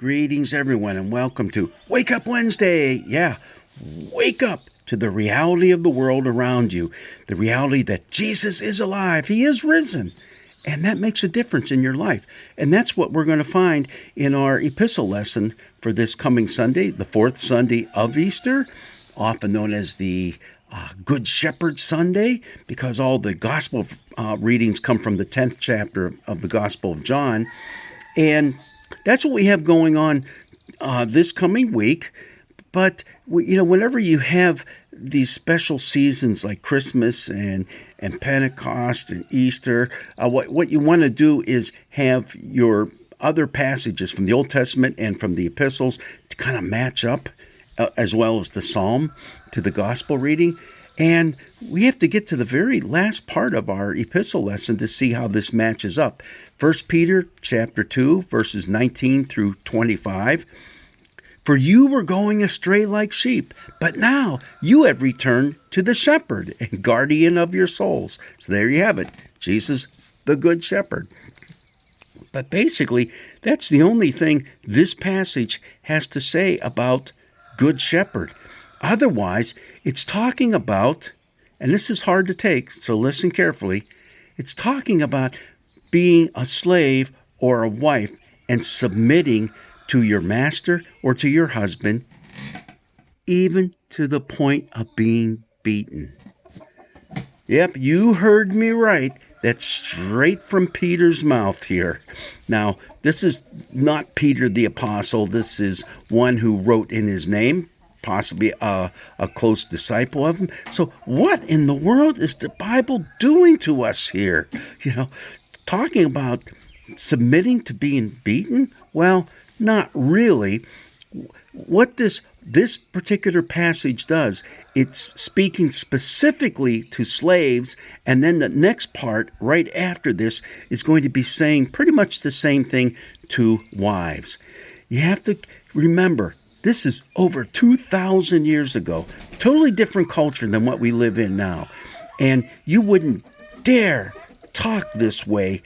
Greetings, everyone, and welcome to Wake Up Wednesday. Yeah, wake up to the reality of the world around you, the reality that Jesus is alive. He is risen, and that makes a difference in your life. And that's what we're going to find in our epistle lesson for this coming Sunday, the fourth Sunday of Easter, often known as the Good Shepherd Sunday, because all the gospel readings come from the 10th chapter of the Gospel of John. And that's what we have going on this coming week. But, whenever you have these special seasons like Christmas and Pentecost and Easter, what you want to do is have your other passages from the Old Testament and from the epistles to kind of match up, as well as the psalm to the gospel reading. And we have to get to the very last part of our epistle lesson to see how this matches up. 1 Peter chapter 2, verses 19 through 25. For you were going astray like sheep, but now you have returned to the shepherd and guardian of your souls. So there you have it, Jesus, the good shepherd. But basically, that's the only thing this passage has to say about good shepherd. Otherwise, it's talking about, and this is hard to take, so listen carefully, it's talking about being a slave or a wife and submitting to your master or to your husband, even to the point of being beaten. Yep, you heard me right. That's straight from Peter's mouth here. Now, this is not Peter the Apostle. This is one who wrote in his name, possibly a close disciple of him. So what in the world is the Bible doing to us here? Talking about submitting to being beaten? Well, not really. What this particular passage does, it's speaking specifically to slaves, and then the next part right after this is going to be saying pretty much the same thing to wives. You have to remember, this is over 2,000 years ago, totally different culture than what we live in now. And you wouldn't dare talk this way,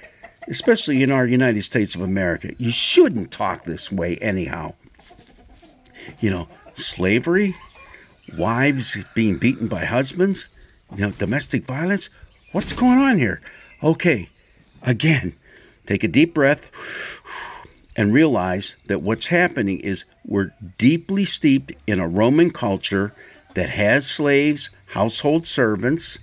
especially in our United States of America. You shouldn't talk this way anyhow. Slavery, wives being beaten by husbands, domestic violence. What's going on here? Okay, again, take a deep breath and realize that what's happening is we're deeply steeped in a Roman culture that has slaves, household servants,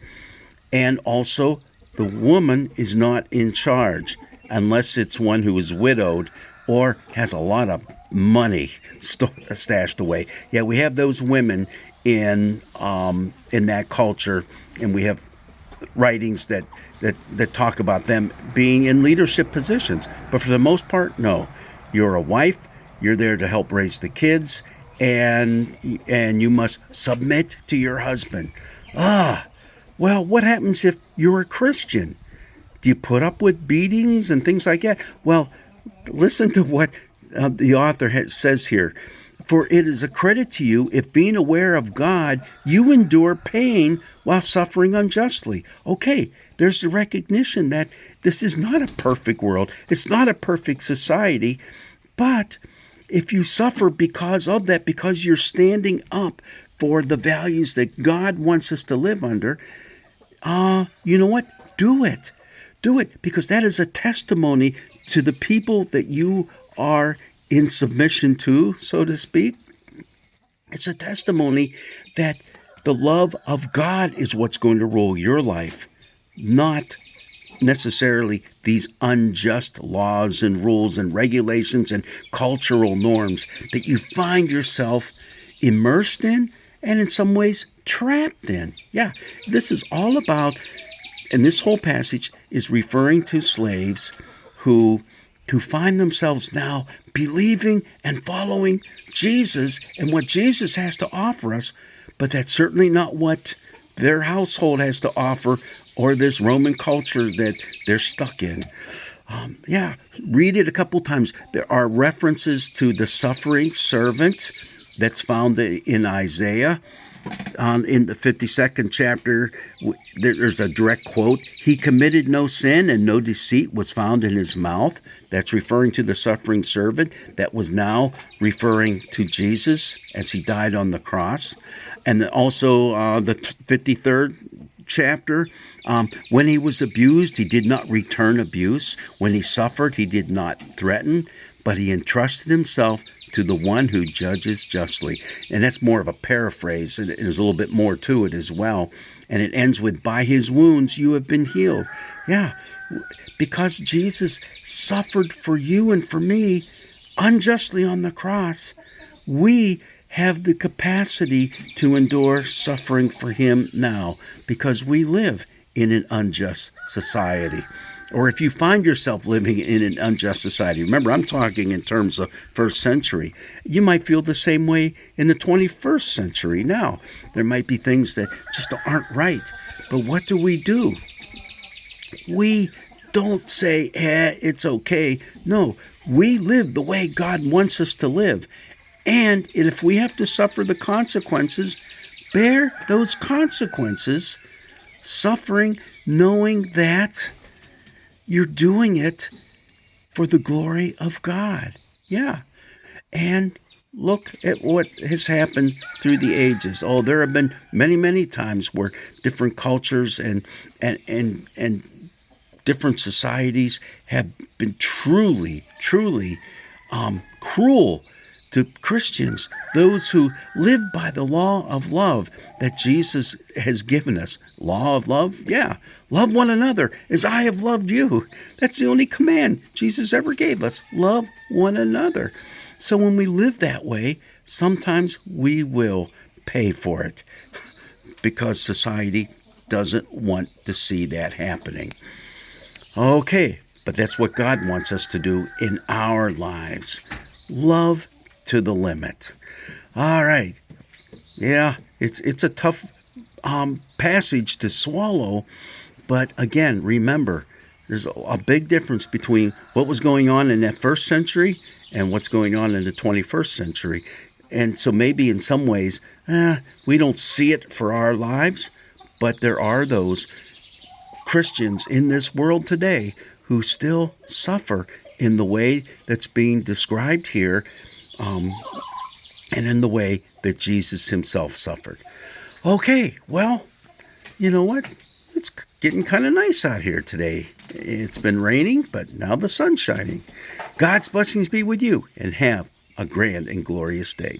and also the woman is not in charge unless it's one who is widowed or has a lot of money stashed away. Yeah, we have those women in that culture, and we have writings that talk about them being in leadership positions. But for the most part, no. You're a wife. You're there to help raise the kids, and you must submit to your husband. Well, what happens if you're a Christian? Do you put up with beatings and things like that? Well, listen to what the author says here. For it is a credit to you if, being aware of God, you endure pain while suffering unjustly. Okay, there's the recognition that this is not a perfect world. It's not a perfect society. But if you suffer because of that, because you're standing up for the values that God wants us to live under, you know what? Do it. Do it, because that is a testimony to the people that you are in submission to, so to speak. It's a testimony that the love of God is what's going to rule your life, not necessarily these unjust laws and rules and regulations and cultural norms that you find yourself immersed in and in some ways trapped in. Yeah, this is all about, and this whole passage is referring to slaves who find themselves now believing and following Jesus and what Jesus has to offer us, but that's certainly not what their household has to offer or this Roman culture that they're stuck in. Read it a couple times. There are references to the suffering servant that's found in Isaiah. In the 52nd chapter, there's a direct quote. He committed no sin and no deceit was found in his mouth. That's referring to the suffering servant. That was now referring to Jesus as he died on the cross. And also the 53rd chapter, when he was abused, he did not return abuse. When he suffered, he did not threaten, but he entrusted himself to the one who judges justly. And that's more of a paraphrase, and there's a little bit more to it as well. And it ends with, by his wounds you have been healed. Yeah, because Jesus suffered for you and for me unjustly on the cross, we have the capacity to endure suffering for him now, because we live in an unjust society. Or if you find yourself living in an unjust society, remember, I'm talking in terms of first century, you might feel the same way in the 21st century now. There might be things that just aren't right. But what do? We don't say, it's okay. No, we live the way God wants us to live. And if we have to suffer the consequences, bear those consequences, suffering, knowing that you're doing it for the glory of God. Yeah. And look at what has happened through the ages. Oh, there have been many, many times where different cultures and different societies have been truly cruel to Christians, those who live by the law of love that Jesus has given us. Law of love? Yeah. Love one another as I have loved you. That's the only command Jesus ever gave us. Love one another. So when we live that way, sometimes we will pay for it because society doesn't want to see that happening. Okay, but that's what God wants us to do in our lives. Love to the limit. All right. Yeah, it's a tough passage to swallow, but again, remember, there's a big difference between what was going on in that first century and what's going on in the 21st century. And so maybe in some ways, we don't see it for our lives, but there are those Christians in this world today who still suffer in the way that's being described here, and in the way that Jesus himself suffered. Okay, well, you know what? It's getting kind of nice out here today. It's been raining, but now the sun's shining. God's blessings be with you, and have a grand and glorious day.